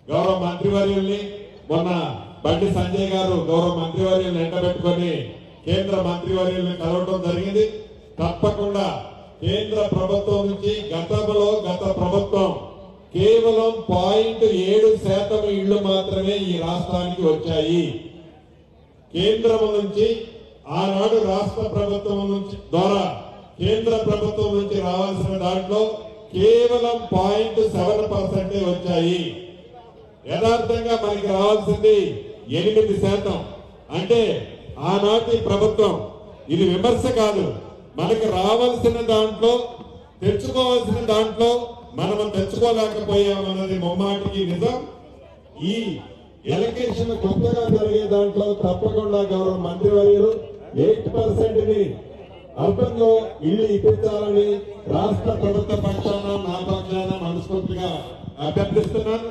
గౌరవ మంత్రివర్యుల్ని మొన్న బండి సంజయ్ గారు గౌరవ మంత్రివర్యుల్ని ఎండబెట్టుకొని కేంద్ర మంత్రివర్యుల్ని కలవడం జరిగింది. తప్పకుండా కేంద్ర ప్రభుత్వం నుంచి గత ప్రభుత్వం కేవలం 0.7% ఇళ్లు మాత్రమే ఈ రాష్ట్రానికి వచ్చాయి. కేంద్రం నుంచి ఆనాడు రాష్ట్ర ప్రభుత్వం నుంచి ద్వారా కేంద్ర ప్రభుత్వం నుంచి రావాల్సిన దాంట్లో కేవలం 0.7% వచ్చాయి. యథార్థంగా మనకి రావాల్సింది 8%. అంటే ఆనాటి ప్రభుత్వం, ఇది విమర్శ కాదు, మనకు రావాల్సిన దాంట్లో తెచ్చుకోవాల్సిన దాంట్లో మనం తెచ్చుకోలేకపోయామన్నది ముమ్మాటికి నిజం. ఈ ఎలక్షన్ కొత్తగా జరిగే దాంట్లో తప్పకుండా గౌరవ మంత్రివర్యులు 8%ని అర్బన్ లో ఇల్లు ఇప్పించాలని రాష్ట్ర ప్రభుత్వ పక్షాన నా పక్షాన మనస్ఫూర్తిగా అభ్యర్థిస్తున్నాను.